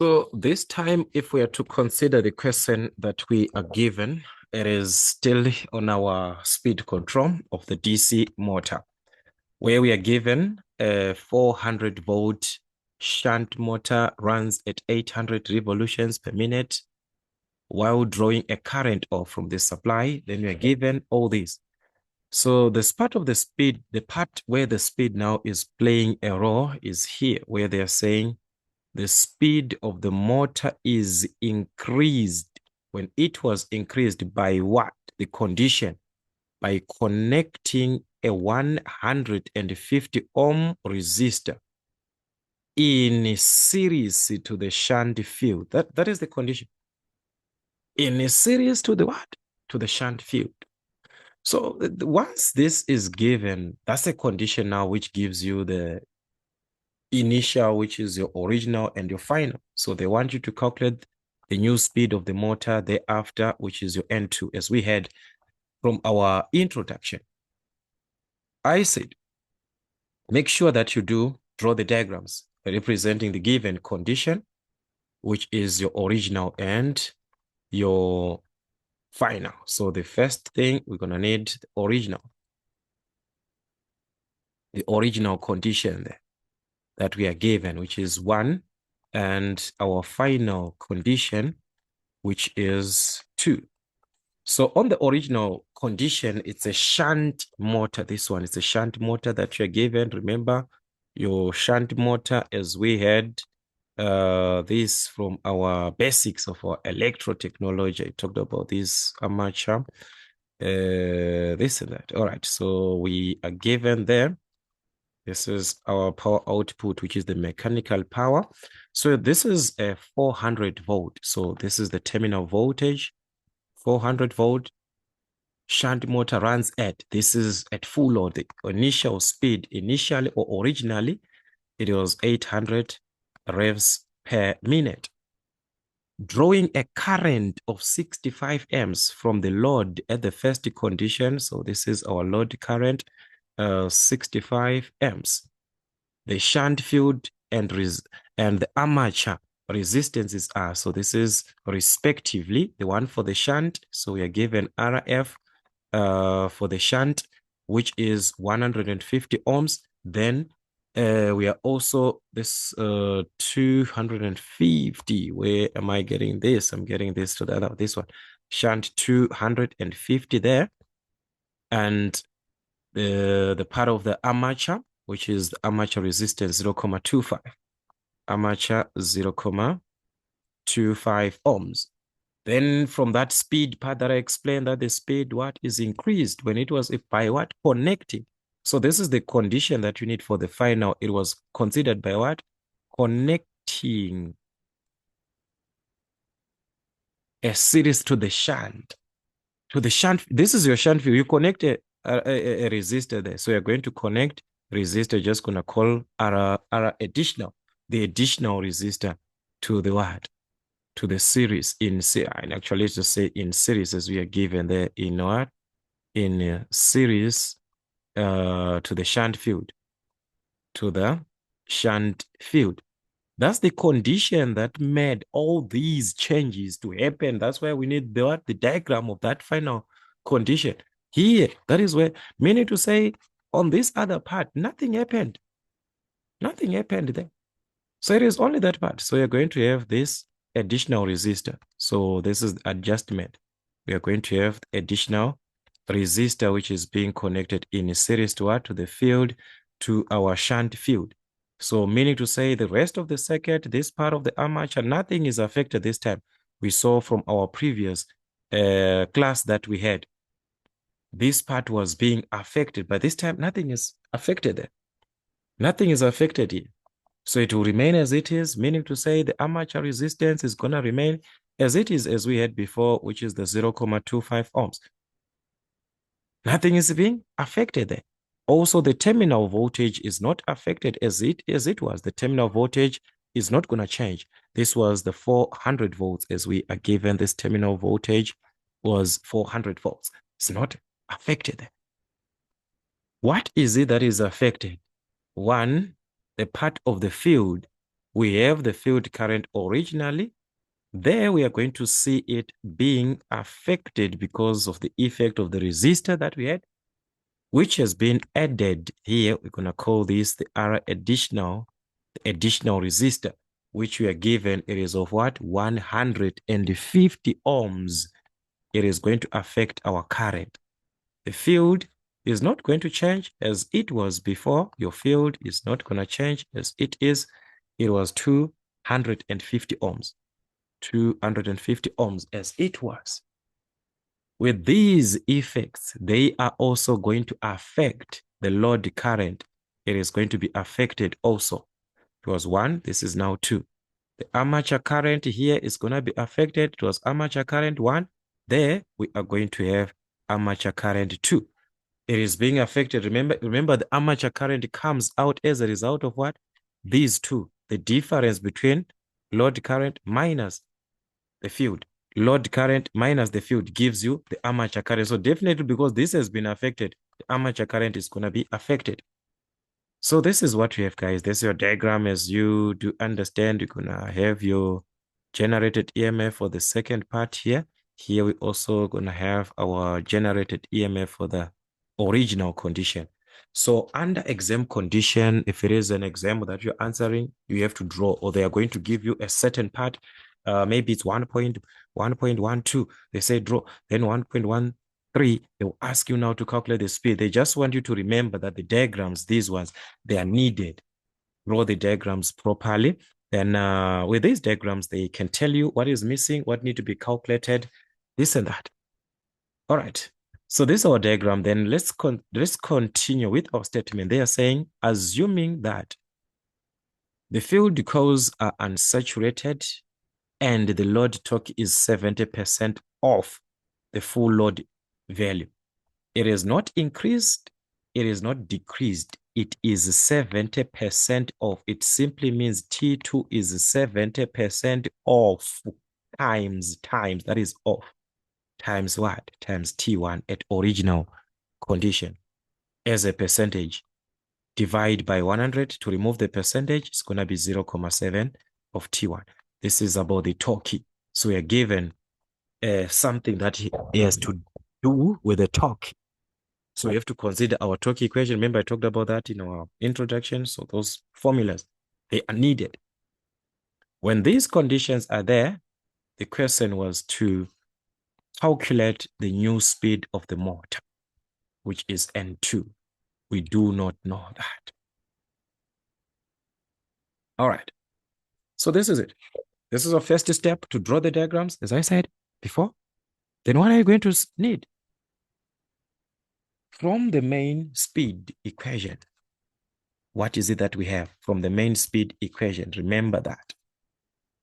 So this time, if we are to consider the question that we are given, it is still on our speed control of the DC motor, where we are given a 400 volt shunt motor runs at 800 revolutions per minute while drawing a current off from the supply. Then we are given all this. So this part of the speed, the part where the speed now is playing a role is here, where they are saying the speed of the motor is increased. When it was increased by what? The condition, by connecting a 150 ohm resistor in series to the shunt field. That is the condition. In a series to the what? To the shunt field. So once this is given, that's a condition now which gives you the initial, which is your original, and your final. So they want you to calculate the new speed of the motor thereafter, which is your N2, as we had from our introduction. I said, make sure that you do draw the diagrams representing the given condition, which is your original and your final. So the first thing, we're going to need the original condition there that we are given, which is 1, and our final condition, which is 2. So on the original condition, it's a shunt motor. This one is a shunt motor that you're given. Remember your shunt motor, as we had this from our basics of our electrotechnology. I talked about this armature, this and that. All right, so we are given there. This is our power output, which is the mechanical power. So this is a 400 volt. So this is the terminal voltage, 400 volt. Shunt motor runs at, this is at full load. The initial speed, initially or originally, it was 800 revs per minute. Drawing a current of 65 amps from the load at the first condition. So this is our load current, 65 amps. The shunt field and the armature resistances are. So this is respectively the one for the shunt. So we are given RF for the shunt, which is 150 ohms. Then we are also this 250. Where am I getting this? I'm getting this to the other, this one. Shunt 250 there. And the part of the armature, which is the armature resistance 0.25. Armature 0.25 ohms. Then from that speed part that I explained, that the speed what is increased when it was by what? Connecting. So this is the condition that you need for the final. It was considered by what? Connecting a series to the shunt. To the shunt. This is your shunt field. You connect a resistor there. So you're going to connect resistor, just going to call R additional, the additional resistor to the what? To the series and actually let's just say in series, as we are given there in what? In series to the shunt field. To the shunt field. That's the condition that made all these changes to happen. That's why we need the what? The diagram of that final condition. Here, that is where, meaning to say, on this other part, nothing happened. Nothing happened there. So it is only that part. So you're going to have this additional resistor. So this is adjustment. We are going to have additional resistor, which is being connected in a series to what? To the field, to our shunt field. So meaning to say the rest of the circuit, this part of the armature, nothing is affected this time. We saw from our previous class that we had. This part was being affected, but this time nothing is affected there. Nothing is affected here. So it will remain as it is, meaning to say the armature resistance is going to remain as it is, as we had before, which is the 0.25 ohms. Nothing is being affected there. Also, the terminal voltage is not affected as it was. The terminal voltage is not going to change. This was the 400 volts, as we are given. This terminal voltage was 400 volts. It's not affected there. What is it that is affected? One, the part of the field we have the field current originally. There we are going to see it being affected because of the effect of the resistor that we had, which has been added here. We're going to call this the R additional resistor, which we are given. It is of what? 150 ohms. It is going to affect our current. The field is not going to change as it was before. Your field is not going to change as it is. It was 250 ohms. 250 ohms as it was. With these effects, they are also going to affect the load current. It is going to be affected also. It was 1, this is now 2. The armature current here is going to be affected. It was armature current 1. There, we are going to have armature current 2. It is being affected. Remember the armature current comes out as a result of what? These two. The difference between load current minus the field. Load current minus the field gives you the armature current. So definitely because this has been affected, the armature current is going to be affected. So this is what we have, guys. This is your diagram. As you do understand, you're going to have your generated EMF for the second part here. Here we also going to have our generated EMF for the original condition. So under exam condition, if it is an exam that you're answering, you have to draw, or they are going to give you a certain part. Maybe it's 1.12. They say draw, then 1.13. They will ask you now to calculate the speed. They just want you to remember that the diagrams, these ones, they are needed. Draw the diagrams properly. Then with these diagrams, they can tell you what is missing, what need to be calculated, this and that. All right. So this is our diagram. Then let's continue with our statement. They are saying, assuming that the field coils are unsaturated and the load torque is 70% off the full load value. It is not increased. It is not decreased. It is 70% off. It simply means T2 is 70% off times, that is off. Times what? Times T1 at original condition as a percentage. Divide by 100 to remove the percentage. It's going to be 0.7 of T1. This is about the torque. So we are given something that he has to do with the torque. So we have to consider our torque equation. Remember, I talked about that in our introduction. So those formulas, they are needed. When these conditions are there, the question was to calculate the new speed of the motor, which is N2. We do not know that. All right. So this is it. This is our first step to draw the diagrams, as I said before. Then what are you going to need? From the main speed equation, what is it that we have from the main speed equation? Remember that.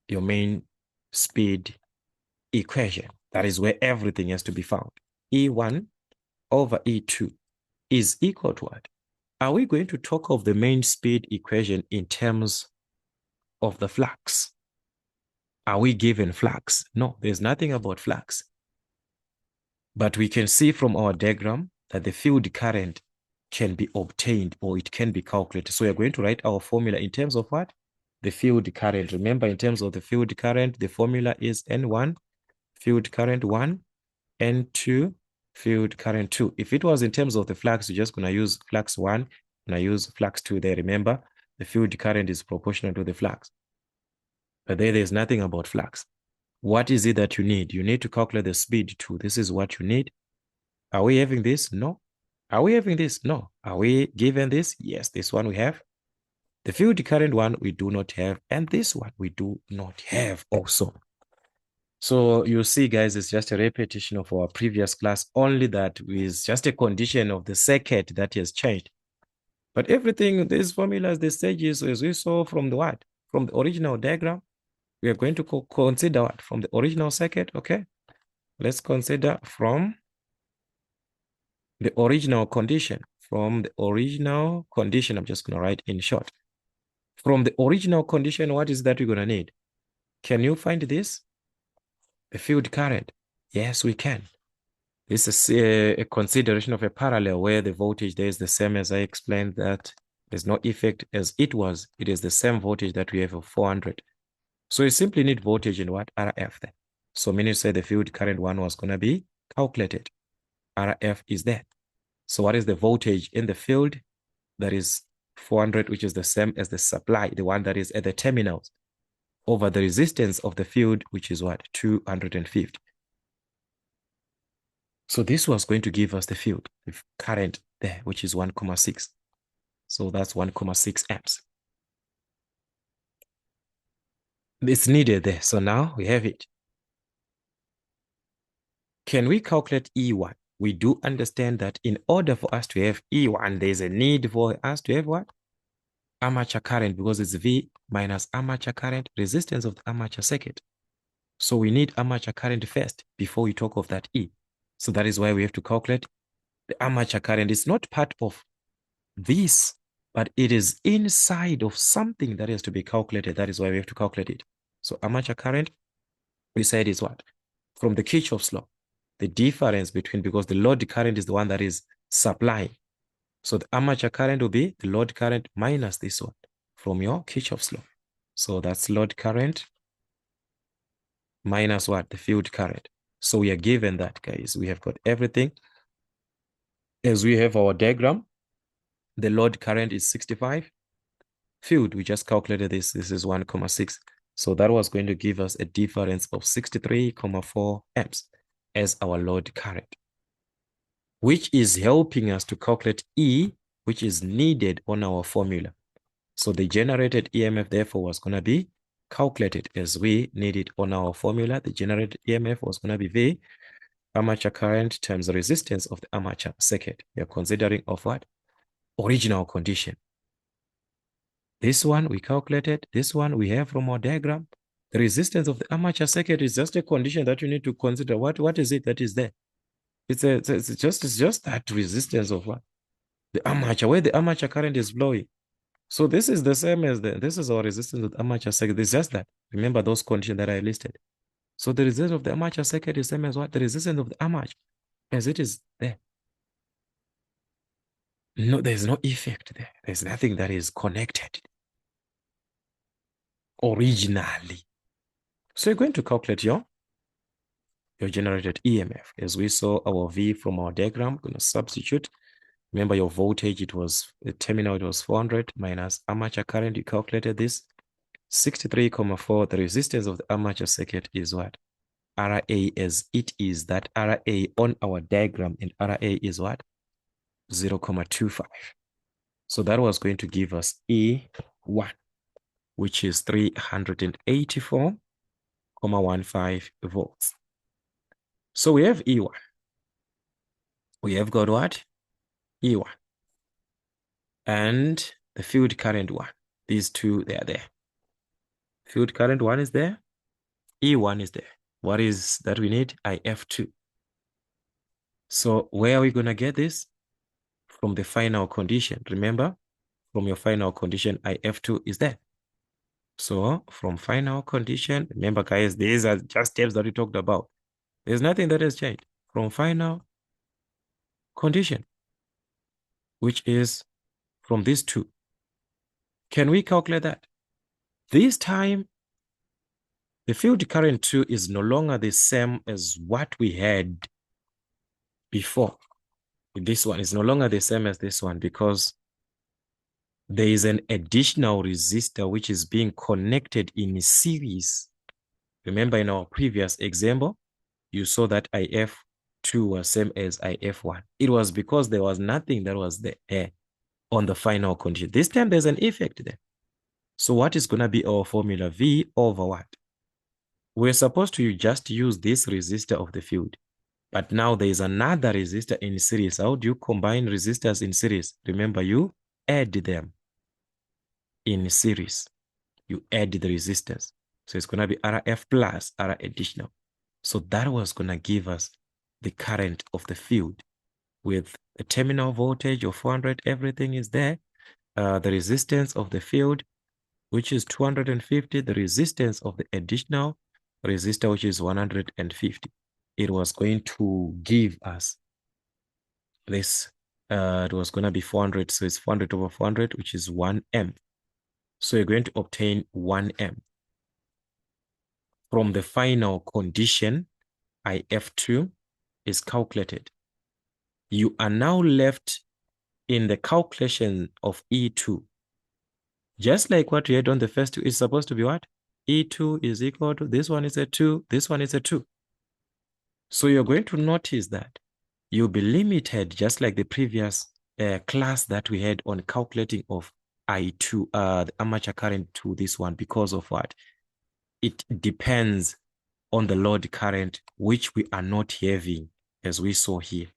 Your main speed equation. That is where everything has to be found. E1 over E2 is equal to what? Are we going to talk of the main speed equation in terms of the flux? Are we given flux? No, there's nothing about flux. But we can see from our diagram that the field current can be obtained or it can be calculated. So we're going to write our formula in terms of what? The field current. Remember, in terms of the field current, the formula is N1, field current 1, N2, field current 2. If it was in terms of the flux, you're just going to use flux 1, and I use flux 2 there. Remember, the field current is proportional to the flux. But there's nothing about flux. What is it that you need? You need to calculate the speed too. This is what you need. Are we having this? No. Are we having this? No. Are we given this? Yes, this one we have. The field current one we do not have. And this one we do not have also. So you see, guys, it's just a repetition of our previous class, only that is just a condition of the circuit that has changed. But everything, these formulas, the stages, as we saw from the what? From the original diagram, we are going to consider what? From the original circuit, okay? Let's consider from the original condition. From the original condition, I'm just going to write in short. From the original condition, what is that we're going to need? Can you find this? The field current. Yes, we can. This is a consideration of a parallel where the voltage there is the same as I explained that There's no effect as it was. It is the same voltage that we have of 400. So you simply need voltage in what? RF there. So meaning to say the field current one was going to be calculated. RF is there. So what is the voltage in the field? That is 400, which is the same as the supply, the one that is at the terminals, over the resistance of the field, which is what? 250. So this was going to give us the field, the current there, which is 1,6. So that's 1,6 amps. It's needed there. So now we have it. Can we calculate E1? We do understand that in order for us to have E1, there's a need for us to have what? Armature current, because it's V minus armature current, resistance of the armature circuit. So we need armature current first before we talk of that E. So that is why we have to calculate the armature current. It's not part of this, but it is inside of something that has to be calculated. That is why we have to calculate it. So armature current, we said is what? From the Kirchhoff's law, the difference between, because the load current is the one that is supplying. So the armature current will be the load current minus this one from your Kirchhoff's law. So that's load current minus what? The field current. So we are given that, guys. We have got everything. As we have our diagram, the load current is 65. Field, we just calculated this. This is 1,6. So that was going to give us a difference of 63,4 amps as our load current, which is helping us to calculate E, which is needed on our formula. So the generated EMF, therefore, was going to be calculated as we need it on our formula. The generated EMF was going to be V, armature current times the resistance of the armature circuit. We are considering of what? Original condition. This one we calculated. This one we have from our diagram. The resistance of the armature circuit is just a condition that you need to consider. What is it that is there? It's just that resistance of what? The armature, where the armature current is flowing. So this is the same as this is our resistance of the armature circuit. It's just that. Remember those conditions that I listed. So the resistance of the armature circuit is the same as what? The resistance of the armature, as it is there. No, there's no effect there. There's nothing that is connected originally. So you're going to calculate your generated EMF. As we saw our V from our diagram, we're going to substitute. Remember your voltage, it was the terminal, it was 400 minus armature current. You calculated this. 63,4. The resistance of the armature circuit is what? RA, as it is that RA on our diagram, and RA is what? 0,25. So that was going to give us E1, which is 384,15 volts. So we have E1. We have got what? E1. And the field current one. These two, they are there. Field current one is there. E1 is there. What is that we need? IF2. So where are we going to get this? From the final condition. Remember, from your final condition, IF2 is there. So from final condition, remember guys, these are just steps that we talked about. There's nothing that has changed. From final condition, which is from these two. Can we calculate that? This time, the field current 2 is no longer the same as what we had before. This one is no longer the same as this one because there is an additional resistor which is being connected in series. Remember in our previous example, you saw that IF2 was same as IF1. It was because there was nothing that was there on the final condition. This time there's an effect there. So what is going to be our formula? V over what? We're supposed to just use this resistor of the field. But now there is another resistor in series. How do you combine resistors in series? Remember, you add them in series. You add the resistors. So it's going to be RF plus R additional. So that was going to give us the current of the field with a terminal voltage of 400. Everything is there. The resistance of the field, which is 250. The resistance of the additional resistor, which is 150. It was going to give us this It was going to be 400. So it's 400 over 400, which is 1 amp. So you're going to obtain 1 amp. From the final condition, IF2 is calculated. You are now left in the calculation of E2. Just like what we had on the first two, it's supposed to be what? E2 is equal to, this one is a 2, this one is a 2. So you're going to notice that you'll be limited, just like the previous class that we had on calculating of I2, the armature current to this one, because of what? It depends on the load current, which we are not having, as we saw here.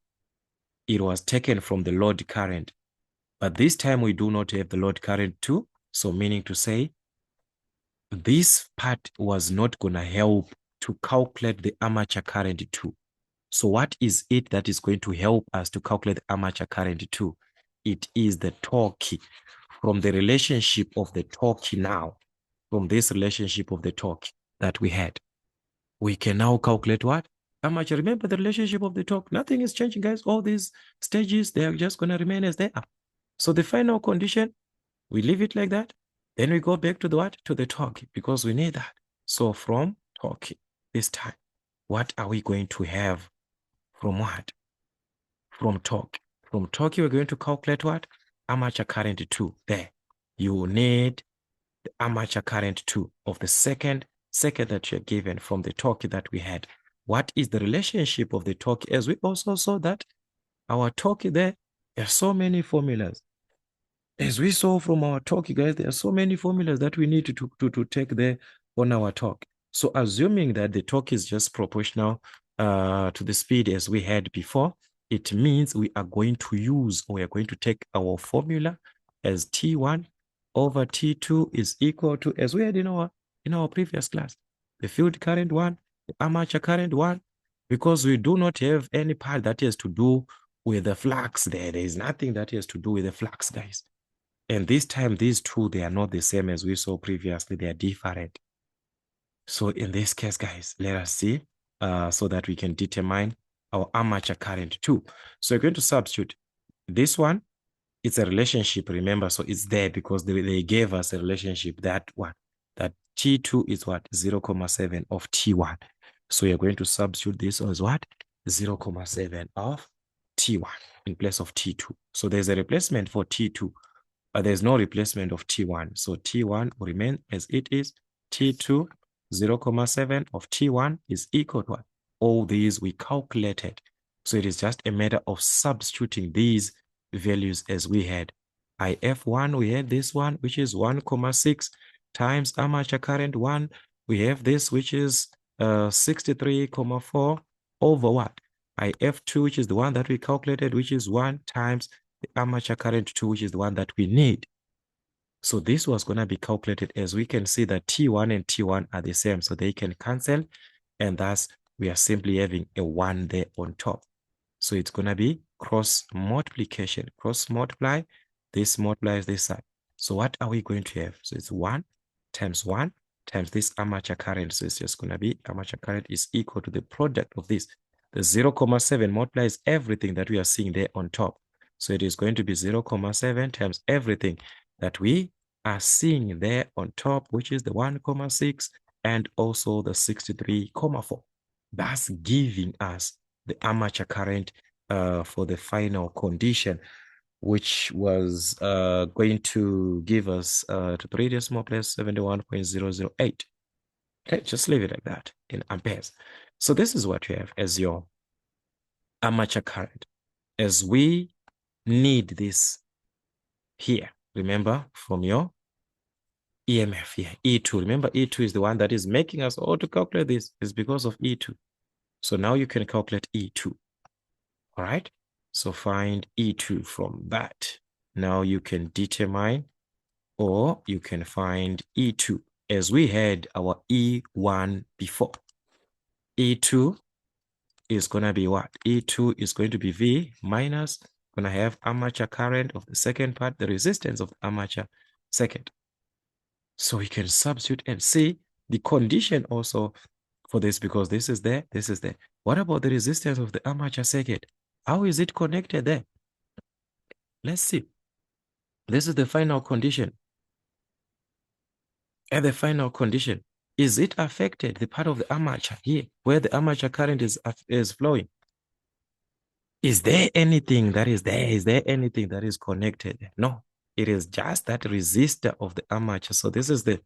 It was taken from the load current, but this time we do not have the load current too. So meaning to say, this part was not going to help to calculate the armature current too. So what is it that is going to help us to calculate the armature current too? It is the torque. From the relationship of the torque now, from this relationship of the torque that we had, we can now calculate what? Armature. Remember the relationship of the torque. Nothing is changing, guys. All these stages, they are just going to remain as they are. So the final condition, we leave it like that. Then we go back to the what? To the torque, because we need that. So from torque, this time, what are we going to have from what? From torque. From torque, we're going to calculate what? Armature current 2. There. You need the armature current 2 of the second that you're given from the torque that we had. What is the relationship of the torque? As we also saw that our torque there are so many formulas. As we saw from our talk, guys, there are so many formulas that we need to take there on our talk. So assuming that the torque is just proportional to the speed as we had before, it means we are going to use, or we are going to take our formula as T1 over T2 is equal to, as we had in our previous class, the field current 1, the armature current 1, because we do not have any part that has to do with the flux there. There is nothing that has to do with the flux, guys. And this time, these two, they are not the same as we saw previously. They are different. So in this case, guys, let us see so that we can determine our armature current too. So we're going to substitute this one. It's a relationship, remember. So it's there because they gave us a relationship, that one. That T2 is what? 0.7 of T1. So you're going to substitute this as what? 0.7 of T1 in place of T2. So there's a replacement for T2. But there's no replacement of T1. So T1 will remain as it is. T2, 0.7 of T1 is equal to what? All these we calculated. So it is just a matter of substituting these values as we had. IF1, we had this one, which is 1.6 times armature current 1. We have this, which is 63.4 over what? IF2, which is the one that we calculated, which is 1 times the armature current 2, which is the one that we need. So this was going to be calculated, as we can see that T1 and T1 are the same, so they can cancel, and thus we are simply having a 1 there on top. So it's going to be cross multiplication. Cross multiply, this multiplies this side. So what are we going to have? So it's 1 times this armature current. So it's just going to be armature current is equal to the product of this. The 0.7 multiplies everything that we are seeing there on top. So it is going to be 0.7 times everything that we are seeing there on top, which is the 1.6 and also the 63.4. That's giving us the armature current for the final condition, which was going to give us to 3 decimal place 71.008. Okay, just leave it like that in amperes. So this is what you have as your armature current. As we need this here, remember, from your EMF here, E2. Remember, E2 is the one that is making us all to calculate this. It's because of E2. So now you can calculate E2. All right. So find E2 from that. Now you can determine, or you can find E2 as we had our E1 before. E2 is going to be what? E2 is going to be V minus, going to have armature current of the second part, the resistance of the armature second. So we can substitute and see the condition also for this, because this is there, this is there. What about the resistance of the armature circuit? How is it connected there? Let's see. This is the final condition. At the final condition, is it affected, the part of the armature here, where the armature current is flowing? Is there anything that is there? Is there anything that is connected? No, it is just that resistor of the armature. So this is the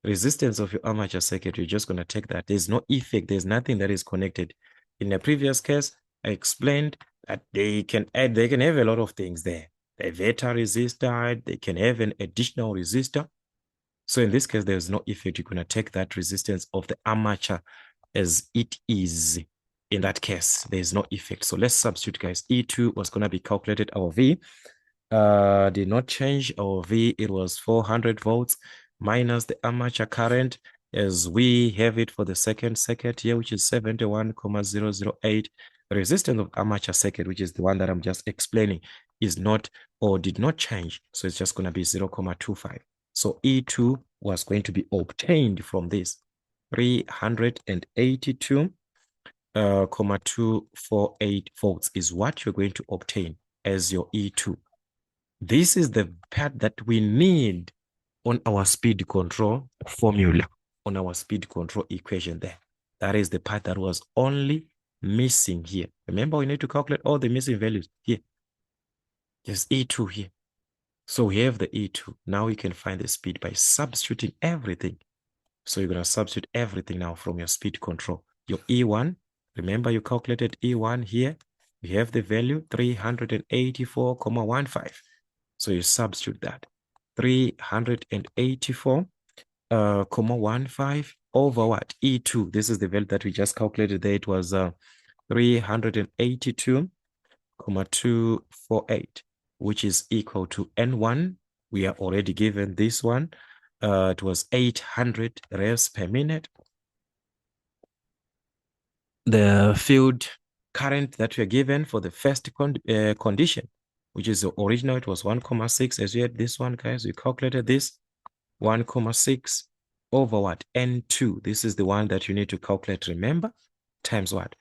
resistance of your armature circuit. You're just going to take that. There's no effect. There's nothing that is connected. In the previous case, I explained that they can have a lot of things there. The Veta resistor, they can have an additional resistor. So in this case, there's no effect. You're going to take that resistance of the armature as it is. In that case, there's no effect. So let's substitute, guys. E2 was going to be calculated. Our V did not change. Our V, it was 400 volts minus the armature current as we have it for the second circuit here, which is 71,008. The resistance of armature circuit, which is the one that I'm just explaining, is not or did not change. So it's just going to be 0,25. So E2 was going to be obtained from this 382 248 volts is what you're going to obtain as your E2. This is the part that we need on our speed control formula, on our speed control equation there. That is the part that was only missing here. Remember, we need to calculate all the missing values here. There's E2 here. So we have the E2. Now we can find the speed by substituting everything. So you're going to substitute everything now from your speed control. Your E1, remember you calculated E1 here. You have the value 384,15. So you substitute that. 384,15 over what? E2. This is the value that we just calculated there. It was 382,248, which is equal to N1. We are already given this one. It was 800 revs per minute. The field current that we are given for the first condition, which is the original, it was 1,6. As we had this one, guys, we calculated this 1,6 over what? N2. This is the one that you need to calculate, remember, times what?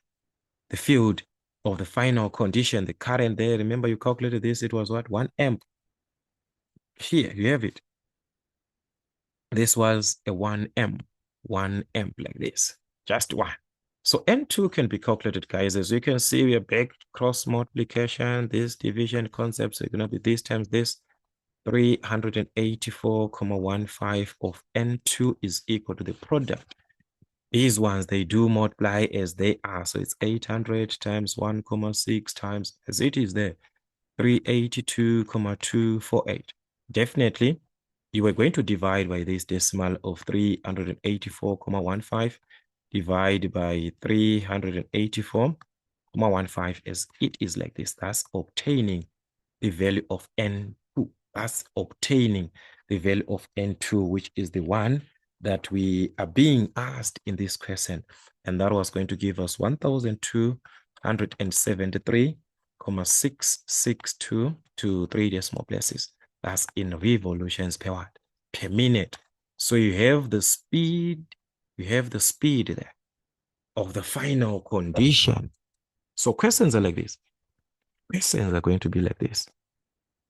The field of the final condition, the current there, remember you calculated this, it was what? 1 amp. Here, you have it. This was a 1 amp like this, just one. So N2 can be calculated, guys. As you can see, we are back cross multiplication. This division concepts are going to be this times this. 384,15 of N2 is equal to the product. These ones, they do multiply as they are. So it's 800 times 1,6 times as it is there. 382,248. Definitely, you are going to divide by this decimal of 384,15 divide by 384,15 as it is like this. That's obtaining the value of N2. That's obtaining the value of N2, which is the one that we are being asked in this question. And that was going to give us 1,273,662 to 3 decimal places. That's in revolutions per watt per minute. So you have the speed there of the final condition. So questions are like this. Questions are going to be like this.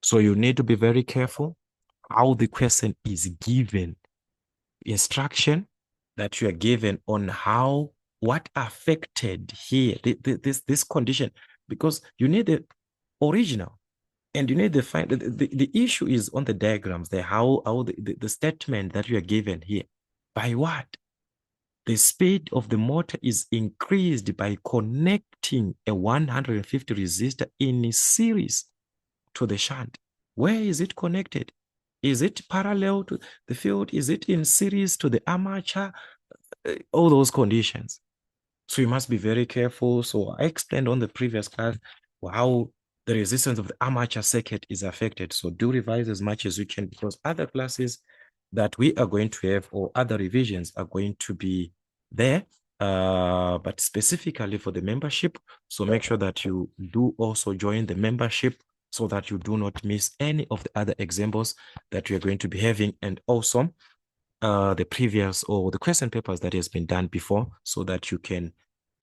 So you need to be very careful how the question is given. Instruction that you are given on how, what affected here, this condition, because you need the original and you need to find the issue is on the diagrams there, how the statement that you are given here. By what? The speed of the motor is increased by connecting a 150 resistor in series to the shunt. Where is it connected? Is it parallel to the field? Is it in series to the armature? All those conditions. So you must be very careful. So I explained on the previous class how the resistance of the armature circuit is affected. So do revise as much as you can, because other classes that we are going to have or other revisions are going to be there, but specifically for the membership. So make sure that you do also join the membership so that you do not miss any of the other examples that we are going to be having, and also the previous or the question papers that has been done before, so that you can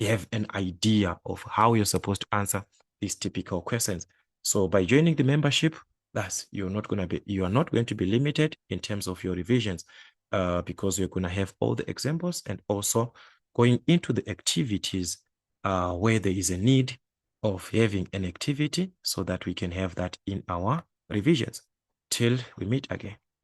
have an idea of how you're supposed to answer these typical questions. So by joining the membership, Thus, you are not going to be limited in terms of your revisions, because you're going to have all the examples and also going into the activities where there is a need of having an activity so that we can have that in our revisions. Till we meet again.